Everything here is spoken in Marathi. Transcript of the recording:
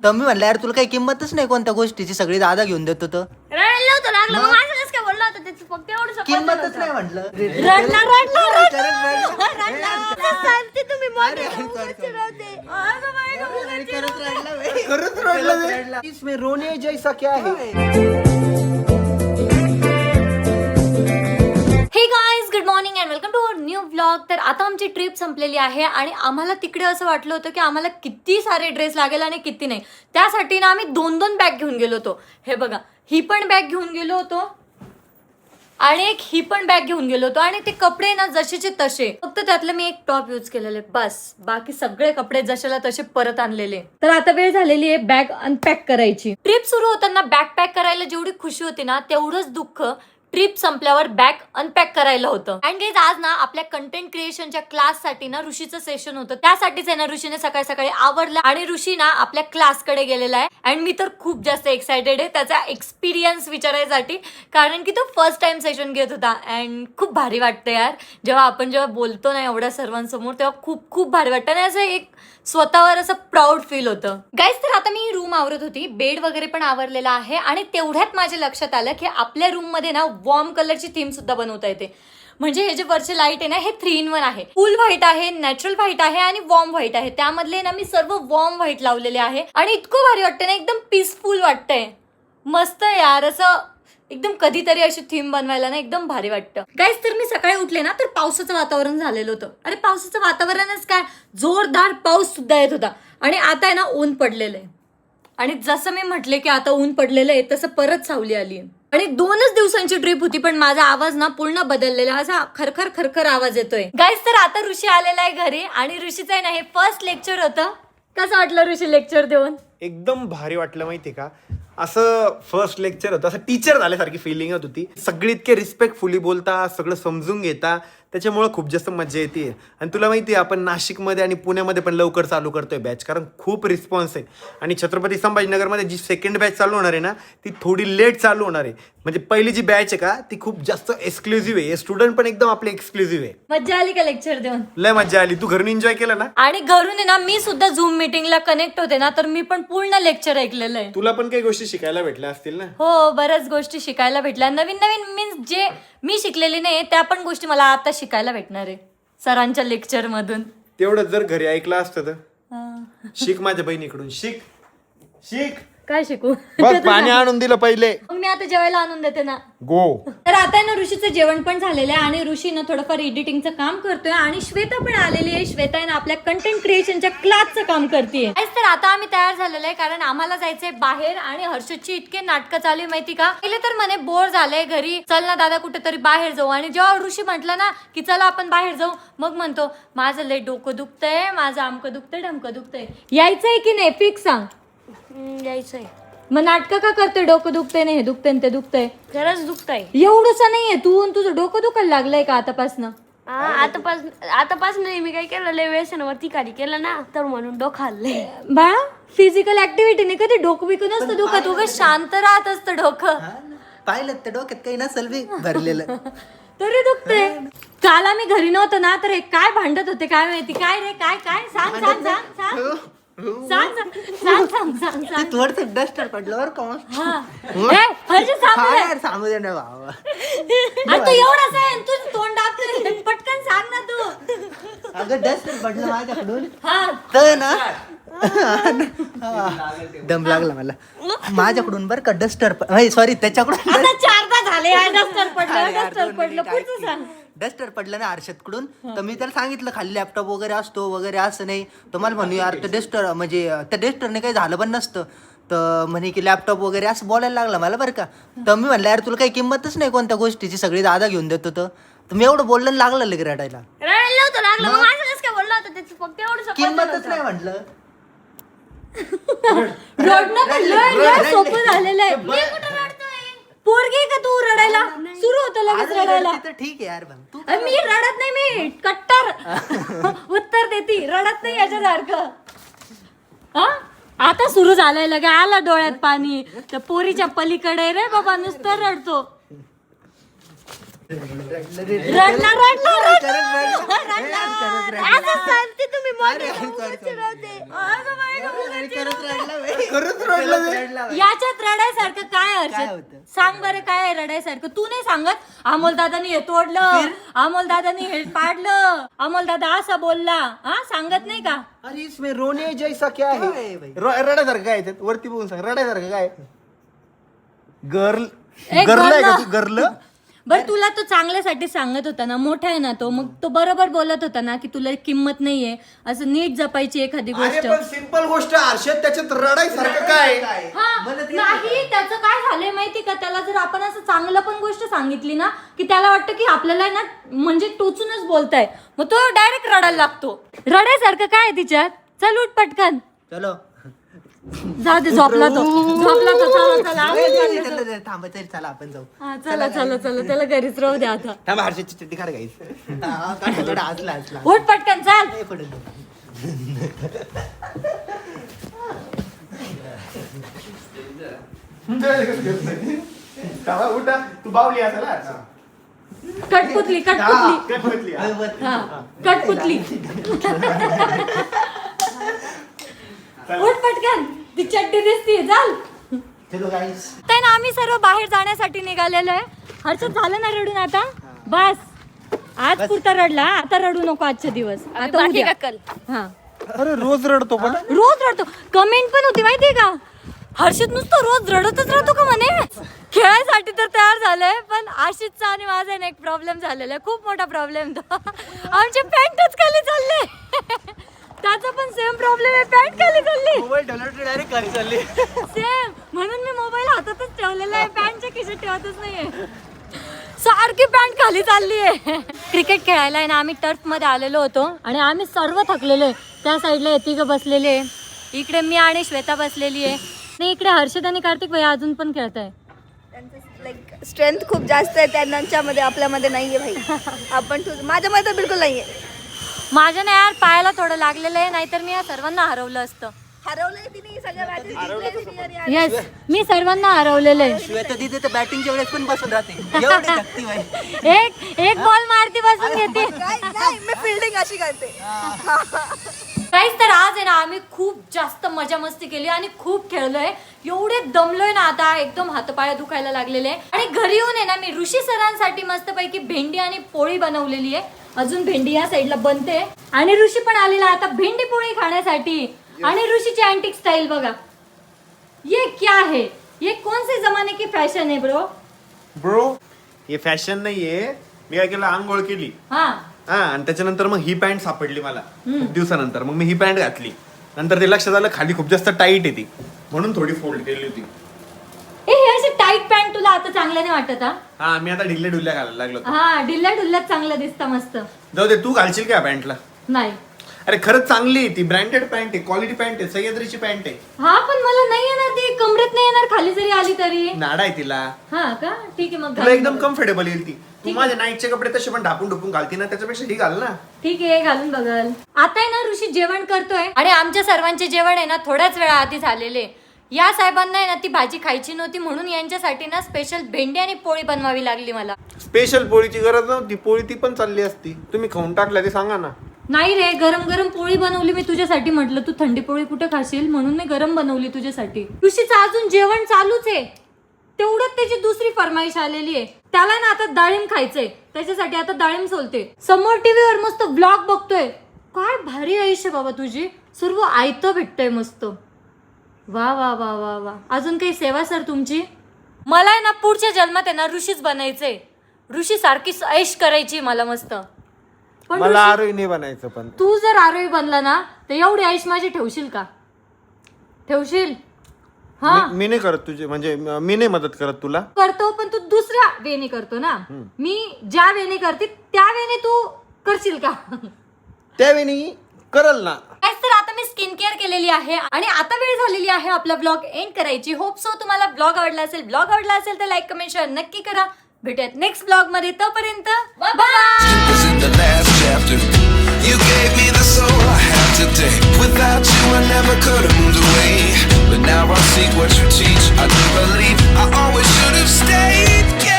तर मी म्हणलं यार तुला काही किंमतच नाही कोणत्या गोष्टीची, सगळी दादा घेऊन देतो तर रडायला होतं लागलं मग असं कसं काय बोलला होता त्याचं फक्त एवढं support किंमतच होतं. नाही म्हटलं. सांगते तुम्ही मोठे इसमें रोने जैसा क्या है? Hey guys, good morning and welcome to our new blog. तर आता आमची ट्रिप संपलेली आहे आणि आम्हाला तिकडे असं वाटलं होतं की आम्हाला किती सारे ड्रेस लागेल आणि किती नाही. त्यासाठी ना आम्ही दोन बॅग घेऊन गेलो होतो. हे बघा, ही पण बॅग घेऊन गेलो होतो आणि एक ही पण बॅग घेऊन गेलो होतो. आणि ते कपडे ना जसेचे तसे, फक्त त्यातलं मी एक टॉप यूज केलेले बस. बाकी सगळे कपडे जशाला तसे परत आणलेले. तर आता वेळ झालेली आहे बॅग अनपॅक करायची. ट्रिप सुरू होताना बॅग पॅक करायला जेवढी खुशी होती ना, तेवढंच दुःख ट्रिप संपल्यावर बॅग अनपॅक करायला होतं. अँड गाईज, आज ना आपल्या कंटेंट क्रिएशनच्या क्लाससाठी ना ऋषीचं सेशन होतं. त्यासाठीच आहे ना ऋषीने सकाळी सकाळी आवरलं आणि ऋषी ना आपल्या क्लासकडे गेलेला आहे. अँड मी तर खूप जास्त एक्सायटेड आहे त्याचा एक्सपिरियन्स विचारायसाठी, कारण की तो फर्स्ट टाइम सेशन घेत होता. अँड खूप भारी वाटतं यार, जेव्हा बोलतो ना एवढ्या सर्वांसमोर, तेव्हा खूप खूप भारी वाटतं आणि असं एक स्वतःवर असं प्राऊड फील होतं. गाईज, तर आता मी रूम आवरत होती, बेड वगैरे पण आवरलेला आहे आणि तेवढ्यात माझ्या लक्षात आलं की आपल्या रूम मध्ये ना वॉर्म कलरची थीम सुद्धा बनवता येते. म्हणजे हे जे वरचे लाईट आहे ना, हे 3-in-1 आहे. फुल व्हाईट आहे, नॅचरल व्हाईट आहे आणि वॉर्म व्हाईट आहे. त्यामधले ना मी सर्व वॉर्म व्हाईट लावलेले आहे आणि इतकं भारी वाटतंय ना, एकदम पीसफुल वाटतंय. मस्त यार, असं एकदम कधीतरी अशी थीम बनवायला ना एकदम भारी वाटतं. गाईज, तर मी सकाळी उठले ना तर पावसाचं वातावरण झालेलं होतं. अरे पावसाचं वातावरणच काय, जोरदार पाऊस सुद्धा येत होता. आणि आता आहे ना ऊन पडलेलं आहे. आणि जसं मी म्हटले की आता ऊन पडलेलं आहे, तसं परत सावली आली आहे. आणि 2च दिवसांची ट्रिप होती, पण माझा आवाज ना पूर्ण बदललेला, असा खरखर खरखर आवाज येतोय. गाईज, तर आता ऋषी आलेला आहे घरी आणि ऋषीचं आहे ना हे फर्स्ट लेक्चर होतं. कसं वाटलं ऋषी लेक्चर देऊन? एकदम भारी वाटलं माहितीये का. असं फर्स्ट लेक्चर होतं, असं टीचर झाल्यासारखी फिलिंग होत होती. सगळे इतके रिस्पेक्टफुली बोलता, सगळं समजून घेता, त्याच्यामुळे खूप जास्त मजा येते. आणि तुला माहिती आहे आपण नाशिकमध्ये आणि पुण्यामध्ये पण लवकर चालू करतोय बॅच, कारण खूप रिस्पॉन्स आहे. आणि छत्रपती संभाजीनगरमध्ये जी सेकंड बॅच चालू होणार आहे ना, ती थोडी लेट चालू होणार आहे. म्हणजे पहिली जी बॅच आहे का, ती खूप जास्त एक्सक्लुझिव्ह आहे. स्टुडंट पण एकदम आपले एक्सक्लुझिव्ह आहे. मजा आली का लेक्चर देऊन? लय मजा आली. तू घरून एन्जॉय केलं ना? आणि घरून आहे ना मी सुद्धा झूम मीटिंगला कनेक्ट होते ना, तर मी पण पूर्ण लेक्चर ऐकलेलं आहे. तुला पण काही गोष्टी शिकायला भेटल्या असतील ना? हो, बऱ्याच गोष्टी शिकायला भेटल्या. नवीन नवीन मीन्स जे मी शिकलेली नाही त्या पण गोष्टी मला आता शिकायला भेटणार आहे सरांच्या लेक्चर मधून. तेवढं जर घरी ऐकलं असतं तर. शिक माझ्या बहिणीकडून, शिक शिक. काय शिकू? बघ, पाणी आणून दिलं पहिले. मग मी आता जेवायला आणून देते ना. गो. तर आता आहे ना ऋषीचं जेवण पण झालेलं आहे आणि ऋषी ना थोडंफार एडिटिंगचं काम करतोय आणि श्वेता पण आलेली आहे. श्वेता आहे ना आपल्या कंटेंट क्रिएशनच्या क्लासचं काम करते. तर आता आम्ही तयार झालेलो आहे, कारण आम्हाला जायचंय बाहेर आणि हर्षदची इतके नाटकं चालू आहे माहिती का. पहिले तर म्हणे बोर झालंय घरी, चल ना दादा कुठेतरी बाहेर जाऊ. आणि जेव्हा ऋषी म्हटलं ना की चला आपण बाहेर जाऊ, मग म्हणतो माझं लय डोकं दुखतंय, माझं आमकं दुखतंय, ढमकं दुखतंय. यायचंय की नाही फिक्स सांग? यायचंय. मग नाटकं का करतोय? डोकं दुखतंय नाही, हे दुखतंय ते दुखतंय. खरंच दुखतंय. एवढंसं नाहीये तू, तुझं डोकं दुखायला लागलंय का आतापासनं? आतापासून मी काय केलं, लय व्यसनावरती खाली केलं ना, तर म्हणून डोकं हल्लंय. बाळा, फिजिकल ऍक्टिव्हिटीने कधी डोकं बिकू नसतं दुखत, उगाच शांत राहत असतं डोकं. पाहिलं तर डोक्यात काही नसेल बी भरलेलं. तरी दुखते. काल आम्ही घरी नव्हतो ना, तर हे काय भांडत होते काय माहिती. काय रे, काय काय सांग सांग सांग सांग सांग सांग सांग सांग सांग. थोडस डस्टर पडलं बरं का. सांगू दे ना बाबा. आता एवढाच आहे तुझं तोंड दाबतोय, पटकन सांग ना तू. अगं डस्टर पडलं माझ्याकडून हा, तर ना दम लागला मला माझ्याकडून बरं का. डस्टर सॉरी त्याच्याकडून आता 4दा झाले. डस्टर पडलं, डस्टर पडलं. पुढचं सांग. डस्टर पडलं ना हर्षदकडून, तर मी त्याला सांगितलं खाली लॅपटॉप वगैरे असतो वगैरे असं नाही. तर मला म्हणू यार ते डस्टर म्हणजे त्या डस्टरने काही झालं पण नसतं. तर म्हणे की लॅपटॉप वगैरे असं बोलायला लागला मला बरं का. तर मी म्हणलं यार तुला काही किंमतच नाही कोणत्या गोष्टीची, सगळी दादा घेऊन देतो. तर मी एवढं बोललं लागलं लगे रडायला. रडायला होतं लागलं मग असं कसं काय बोलला होता त्याचं फक्त एवढं support किंमतच होतं. नाही म्हटलं. रडणं पण लय सोपं झालेलं आहे. मी कुठं रडतोय? पोरगी का तू रडायला? सुरू होतं लगेच रडायला. तर ठीक आहे यार भाऊ, तू मी रडत नाही, मी कट्टर उत्तर देती, रडत नाही याच्यासारखं. हा, आता सुरू झालंय लगे, आला डोळ्यात पाणी. त्या पोरीच्या पलीकडे रे बाबा, नुसतं रडतो. रडला असं सांगते तुम्ही याच्यात रडायसारखं काय काय हर्षद होतं? सांग बरं काय आहे रडायसारखं. तू नाही सांगत अमोल दादानी हे तोडलं, अमोल दादानी हे पाडलं, अमोल दादा असा बोलला, हा सांगत नाही का? अरे इसमें रोने जैसा क्या काय है भाई? रडायसारखं काय आहे? वरती बघून सांग रडायसारखं काय गर्ल एक गर्ल आहे का गर्ल. तू गर्ल बरं तुला तो चांगल्यासाठी सांगत होता ना, मोठा आहे ना तो, मग तो बरोबर बोलत होता ना की तुला किंमत नाहीये, असं नीट जपायची एखादी अरे गोष्ट. पण सिंपल गोष्ट हर्षद त्याच्यात रडायसारखं काय हा, नाही त्याचं काय झालंय माहिती का, त्याला जर आपण असं चांगलं पण गोष्ट सांगितली ना की त्याला वाटतं की आपल्याला ना म्हणजे टोचूनच बोलताय, मग तो डायरेक्ट रडायला लागतो. रडायसारखं काय आहे तिच्यात? चल उठ पटकन. चलो जाऊ दे, झोपला तो चला थांबा तरी चला आपण जाऊ. हा, चला त्याला घरीच राहू द्या आता. थांबा हर्षदची चिठ्ठी काढ गाईस थोडा हसला उठ पटकन चाल. नाही पडत. उठा तू बावली असेल कटपुतली हा कटपुतली. उठ पटकन, ती चड्डी दिसतीये, चाल. चलो गाईस. तर ना आम्ही सर्व बाहेर जाण्यासाठी निघालेलो आहे. हर्षद झालं ना रडून आता? बस आज पुरता रडला, आता रडू नको आजचे दिवस. आता बाकी उद्या. का कल? हा, अरे रोज रडतो पण रोज रडतो. कमेंट पण होती माहितीये का, हर्षद नुसतं रोज रडतच राहतो का म्हणे. खेळायसाठी तर तयार झालंय, पण आशिषचा आणि माझा एक प्रॉब्लेम झालेला आहे, खूप मोठा प्रॉब्लेम. तो आमचे पॅन्टच खाली चालले. त्याचा पण सेम प्रॉब्लेम आहे, पॅन्ट खाली चालली. मोबाईल ठेवला डायरेक्ट खाली चालली. सेम, म्हणून मी मोबाईल हातातच ठेवलेला आहे, पॅन्टच्या खिशात ठेवतच नाहीये. सारखी पॅन्ट खाली चालली आहे. क्रिकेट खेळायला आहे ना, आम्ही टर्फ मध्ये आलेलो होतो आणि आम्ही सर्व थकलेलो आहे. त्या साईडला तिघं बसलेले आहे, इकडे मी आणि श्वेता बसलेली आहे, आणि इकडे हर्षद आणि कार्तिक भाई अजून पण खेळत आहे. लाईक स्ट्रेंथ खूप जास्त आहे त्यांच्यामध्ये, आपल्यामध्ये नाहीये भाई. आपण माझ्यामध्ये तर बिलकुल नाहीये. माझ्या ना यार पायाला थोडं लागलेलं आहे, नाहीतर मी या सर्वांना हरवलं असतं. हरवलंय तिने सगळ्या matches जिंकल्या तिने. येस, मी सर्वांना हरवलेलं आहे. श्वेता दिदी तर बॅटिंगच्या वेळेस पण बसून राहते, एवढी थकती बाई. एक बॉल मारती बसून घेते. नाही मी फिल्डिंग अशी करते. काहीच तर आज आहे ना आम्ही खूप जास्त मजा मस्ती केली आणि खूप खेळलोय, एवढे दमलोय ना आता, एकदम हातपाय दुखायला लागलेले. आणि घरी येऊन आहे ना मी ऋषी सरांसाठी मस्तपैकी भेंडी आणि पोळी बनवलेली आहे. अजून भेंडी या साईडला बनते आणि ऋषी पण आलेला आता भेंडी पोळी खाण्यासाठी. आणि ऋषीची अँटिक स्टाईल बघा, ये क्या है, ये कौन से जमाने की फॅशन है ब्रो. हे फॅशन नाहीये. मी काय केलं, आंघोळ केली हा, आणि त्याच्यानंतर मग ही पॅन्ट सापडली मला खूप दिवसानंतर. मग मी ही पॅन्ट घातली, नंतर ते लक्षात आलं खाली खूप जास्त टाईट आहे ती, म्हणून थोडी फोल्ड केली होती. हे अशी टाईट पॅन्ट तुला आता चांगलं नाही वाटत? हा मी आता ढिल्ल्या ढुल्ल्या घालायला लागलो होतो. हा, ढिल्ल्या ढुल्ल्यात चांगलं दिसतं मस्त. जाऊ दे, तू घालशील का पॅन्टला? नाही. अरे खरंच चांगली आहे ती, ब्रँडेड पॅन्ट आहे, क्वालिटी पॅन्ट आहे, सह्याद्रीची पॅन्ट आहे. हा, पण मला नाही येणार ती, कमरेत नाही येणार, खाली जरी आली तरी. नाडा आहे तिला, हा का, ठीक आहे मग तुला घालून एकदम बघू. कम्फर्टेबल येईल ती. तू ठीक माझ्या नाईटचे कपडे तसे पण ढापून ढुपून घालती ना, त्याच्यापेक्षा ही घाल ना. ठीक आहे, घालून बघल. आता आहे ना ऋषी जेवण करतोय आणि आमच्या सर्वांचे जेवण आहे ना थोड्याच वेळा आधी झालेले. या साहेबांना आहे ना ती भाजी खायची नव्हती, म्हणून यांच्यासाठी ना स्पेशल भेंडी आणि पोळी बनवावी लागली मला. स्पेशल पोळीची गरज नव्हती, पोळी ती पण चालली असती. तुम्ही खाऊन टाकल्या ते सांगा ना. नाही रे, गरम गरम पोळी बनवली मी तुझ्यासाठी. म्हटलं तू थंडी पोळी कुठे खाशील, म्हणून मी गरम बनवली तुझ्यासाठी. ऋषीचं अजून जेवण चालूच आहे, तेवढ्यात त्याची दुसरी फरमाईश आलेली आहे. त्याला ना आता डाळिंब खायचंय, त्याच्यासाठी आता डाळिंब सोलते. समोर टीव्हीवर मस्त ब्लॉग बघतोय. काय भारी आयुष्य बाबा तुझी, सर्व आयतं भेटतंय मस्त. वा वा वा वा वा. अजून काही सेवा सर तुमची? मला आहे ना पुढच्या जन्मात आहे ना ऋषीच बनायचंय, ऋषी सारखी ऐश करायची मला मस्त. पण मला ऋषी, आरोही नाही बनायचं. पण तू जर आरोही बनला ना तर एवढी आयुष माझी ठेवशील का? ठेवशील? हा, मी नाही करत तुझे, म्हणजे मी नाही मदत करत तुला. करतो, पण तू दुसऱ्या वेने करतो ना. मी ज्या वेने करते त्या वेने तू करशील का? त्यावेळी करल ना. तर आता मी स्किन केअर केलेली आहे आणि आता वेळ झालेली आहे आपला ब्लॉग एंड करायची. होप सो तुम्हाला ब्लॉग आवडला असेल. ब्लॉग आवडला असेल तर लाईक कमेंट शेअर नक्की करा. भेटूयात नेक्स्ट ब्लॉग मध्ये, तोपर्यंत bye. was in the last chapter. You gave me the soul I have today. Without you, I never could have moved away. But now I see what you teach. I do believe I always should have stayed.